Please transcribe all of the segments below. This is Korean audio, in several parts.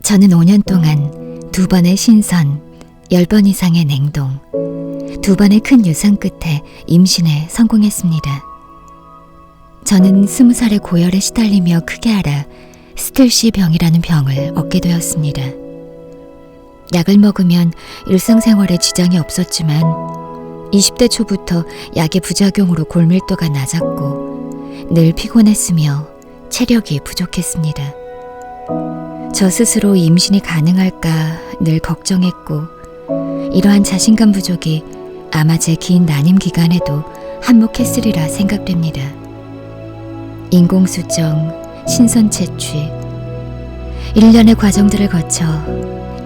저는 5년 동안 2번의 신선, 10번 이상의 냉동, 2번의 큰 유산 끝에 임신에 성공했습니다. 저는 20살의 고열에 시달리며 크게 알아 스텔시 병이라는 병을 얻게 되었습니다. 약을 먹으면 일상생활에 지장이 없었지만 20대 초부터 약의 부작용으로 골밀도가 낮았고 늘 피곤했으며 체력이 부족했습니다. 저 스스로 임신이 가능할까 늘 걱정했고 이러한 자신감 부족이 아마 제 긴 난임 기간에도 한몫했으리라 생각됩니다. 인공수정, 신선 채취, 1년의 과정들을 거쳐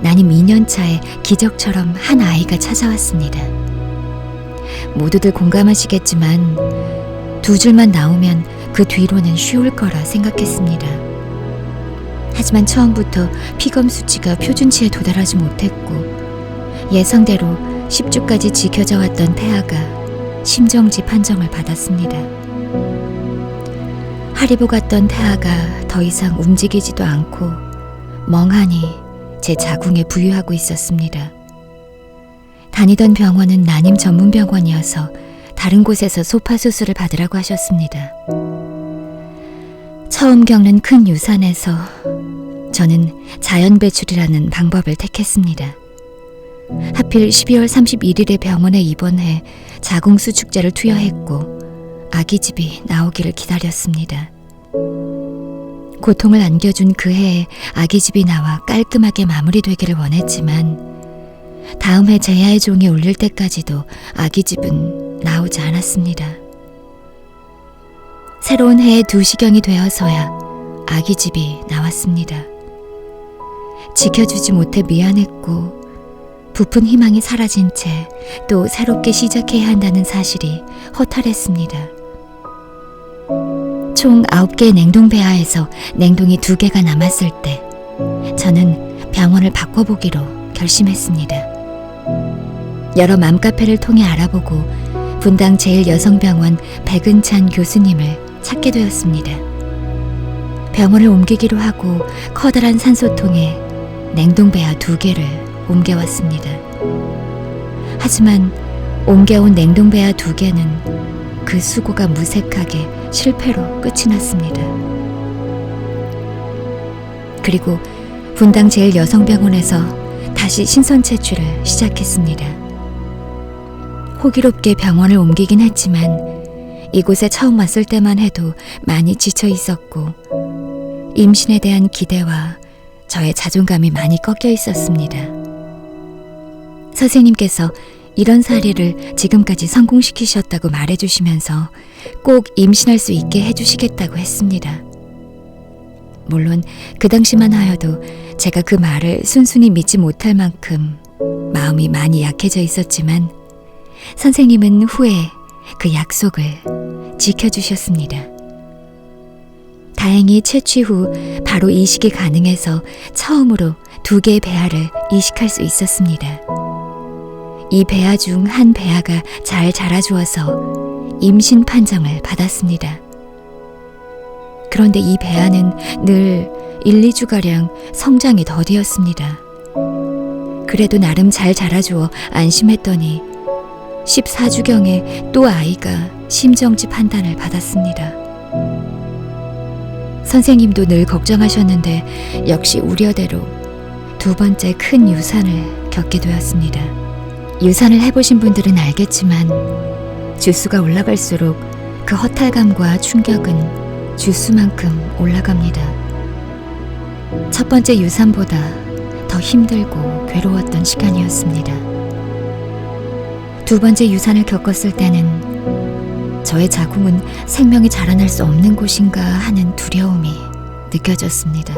난임 2년 차에 기적처럼 한 아이가 찾아왔습니다. 모두들 공감하시겠지만 2줄만 나오면 그 뒤로는 쉬울 거라 생각했습니다. 하지만 처음부터 피검 수치가 표준치에 도달하지 못했고 예상대로 10주까지 지켜져 왔던 태아가 심정지 판정을 받았습니다. 하리보 같던 태아가 더 이상 움직이지도 않고 멍하니 제 자궁에 부유하고 있었습니다. 다니던 병원은 난임 전문 병원이어서 다른 곳에서 소파 수술을 받으라고 하셨습니다. 처음 겪는 큰 유산에서 저는 자연 배출이라는 방법을 택했습니다. 하필 12월 31일에 병원에 입원해 자궁 수축제를 투여했고 아기집이 나오기를 기다렸습니다. 고통을 안겨준 그 해에 아기집이 나와 깔끔하게 마무리되기를 원했지만 다음 해 제야의 종이 울릴 때까지도 아기집은 나오지 않았습니다. 새로운 해에 2시경이 되어서야 아기집이 나왔습니다. 지켜주지 못해 미안했고 부푼 희망이 사라진 채 또 새롭게 시작해야 한다는 사실이 허탈했습니다. 총 9개의 냉동 배아에서 냉동이 2개가 남았을 때 저는 병원을 바꿔보기로 결심했습니다. 여러 맘카페를 통해 알아보고 분당 제1여성병원 백은찬 교수님을 찾게 되었습니다. 병원을 옮기기로 하고 커다란 산소통에 냉동 배아 2개를 옮겨왔습니다. 하지만 옮겨온 냉동 배아 2개는 그 수고가 무색하게 실패로 끝이 났습니다. 그리고 분당 제1여성병원에서 다시 신선 채취를 시작했습니다. 호기롭게 병원을 옮기긴 했지만 이곳에 처음 왔을 때만 해도 많이 지쳐 있었고 임신에 대한 기대와 저의 자존감이 많이 꺾여 있었습니다. 선생님께서 이런 사례를 지금까지 성공시키셨다고 말해주시면서 꼭 임신할 수 있게 해주시겠다고 했습니다. 물론 그 당시만 하여도 제가 그 말을 순순히 믿지 못할 만큼 마음이 많이 약해져 있었지만 선생님은 후에 그 약속을 지켜주셨습니다. 다행히 채취 후 바로 이식이 가능해서 처음으로 2개의 배아를 이식할 수 있었습니다. 이 배아 중 한 배아가 잘 자라주어서 임신 판정을 받았습니다. 그런데 이 배아는 늘 1, 2주가량 성장이 더디었습니다. 그래도 나름 잘 자라주어 안심했더니 14주경에 또 아이가 심정지 판단을 받았습니다. 선생님도 늘 걱정하셨는데 역시 우려대로 2번째 큰 유산을 겪게 되었습니다. 유산을 해보신 분들은 알겠지만 주수가 올라갈수록 그 허탈감과 충격은 주수만큼 올라갑니다. 첫 번째 유산보다 더 힘들고 괴로웠던 시간이었습니다. 2번째 유산을 겪었을 때는 저의 자궁은 생명이 자라날 수 없는 곳인가 하는 두려움이 느껴졌습니다.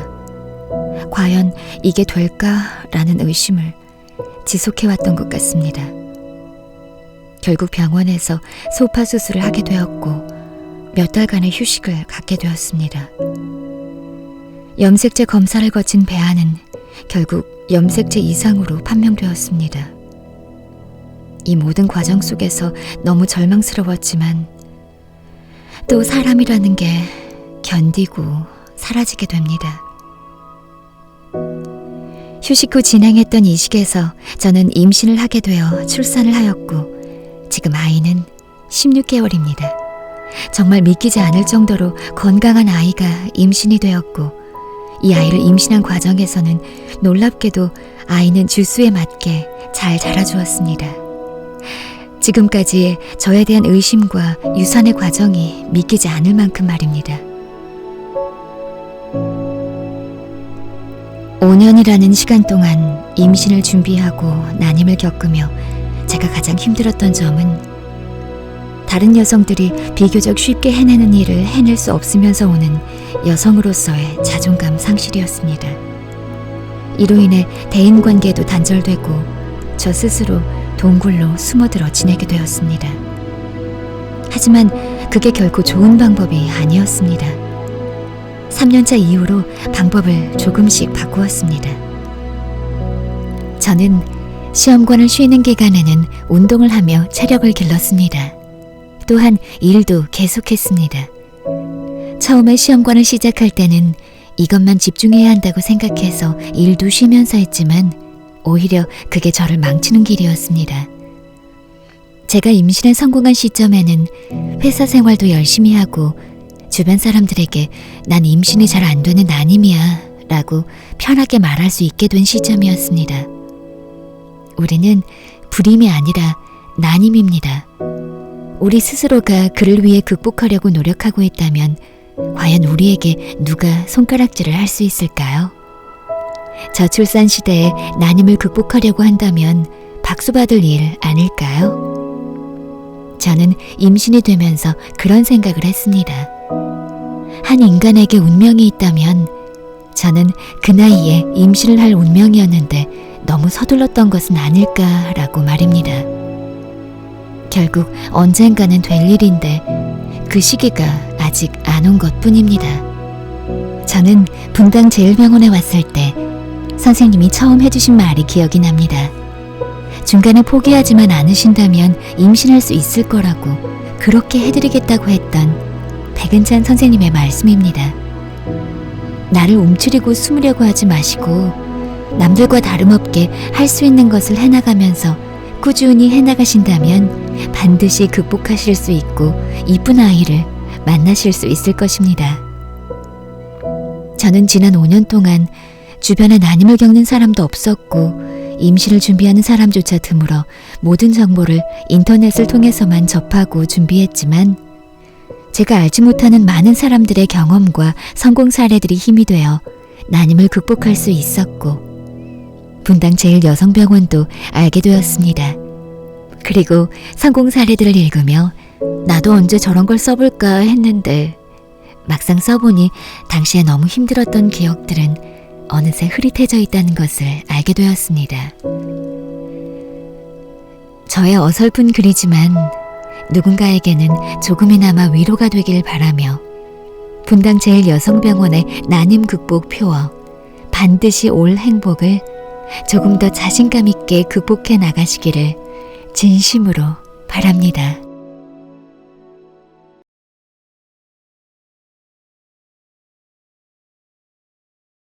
과연 이게 될까라는 의심을 지속해왔던 것 같습니다. 결국 병원에서 소파 수술을 하게 되었고 몇 달간의 휴식을 갖게 되었습니다. 염색체 검사를 거친 배아는 결국 염색체 이상으로 판명되었습니다. 이 모든 과정 속에서 너무 절망스러웠지만 또 사람이라는 게 견디고 사라지게 됩니다. 휴식 후 진행했던 이식에서 저는 임신을 하게 되어 출산을 하였고 지금 아이는 16개월입니다. 정말 믿기지 않을 정도로 건강한 아이가 임신이 되었고 이 아이를 임신한 과정에서는 놀랍게도 아이는 주수에 맞게 잘 자라주었습니다. 지금까지 저에 대한 의심과 유산의 과정이 믿기지 않을 만큼 말입니다. 5년이라는 시간 동안 임신을 준비하고 난임을 겪으며 제가 가장 힘들었던 점은 다른 여성들이 비교적 쉽게 해내는 일을 해낼 수 없으면서 오는 여성으로서의 자존감 상실이었습니다. 이로 인해 대인관계도 단절되고 저 스스로 동굴로 숨어들어 지내게 되었습니다. 하지만 그게 결코 좋은 방법이 아니었습니다. 3년차 이후로 방법을 조금씩 바꾸었습니다. 저는 시험관을 쉬는 기간에는 운동을 하며 체력을 길렀습니다. 또한 일도 계속했습니다. 처음에 시험관을 시작할 때는 이것만 집중해야 한다고 생각해서 일도 쉬면서 했지만 오히려 그게 저를 망치는 길이었습니다. 제가 임신에 성공한 시점에는 회사 생활도 열심히 하고 주변 사람들에게 난 임신이 잘 안 되는 난임이야 라고 편하게 말할 수 있게 된 시점이었습니다. 우리는 불임이 아니라 난임입니다. 우리 스스로가 그를 위해 극복하려고 노력하고 있다면 과연 우리에게 누가 손가락질을 할 수 있을까요? 저출산 시대에 난임을 극복하려고 한다면 박수받을 일 아닐까요? 저는 임신이 되면서 그런 생각을 했습니다. 한 인간에게 운명이 있다면 저는 그 나이에 임신을 할 운명이었는데 너무 서둘렀던 것은 아닐까라고 말입니다. 결국 언젠가는 될 일인데 그 시기가 아직 안 온 것뿐입니다. 저는 분당 제일병원에 왔을 때 선생님이 처음 해주신 말이 기억이 납니다. 중간에 포기하지만 않으신다면 임신할 수 있을 거라고 그렇게 해드리겠다고 했던 백은찬 선생님의 말씀입니다. 나를 움츠리고 숨으려고 하지 마시고 남들과 다름없게 할 수 있는 것을 해나가면서 꾸준히 해나가신다면 반드시 극복하실 수 있고 이쁜 아이를 만나실 수 있을 것입니다. 저는 지난 5년 동안 주변에 난임을 겪는 사람도 없었고 임신을 준비하는 사람조차 드물어 모든 정보를 인터넷을 통해서만 접하고 준비했지만 제가 알지 못하는 많은 사람들의 경험과 성공 사례들이 힘이 되어 난임을 극복할 수 있었고 분당 제일여성병원도 알게 되었습니다. 그리고 성공 사례들을 읽으며 나도 언제 저런 걸 써볼까 했는데 막상 써보니 당시에 너무 힘들었던 기억들은 어느새 흐릿해져 있다는 것을 알게 되었습니다. 저의 어설픈 글이지만 누군가에게는 조금이나마 위로가 되길 바라며 분당 제일여성병원의 난임 극복 표어 반드시 올 행복을 조금 더 자신감 있게 극복해 나가시기를 진심으로 바랍니다.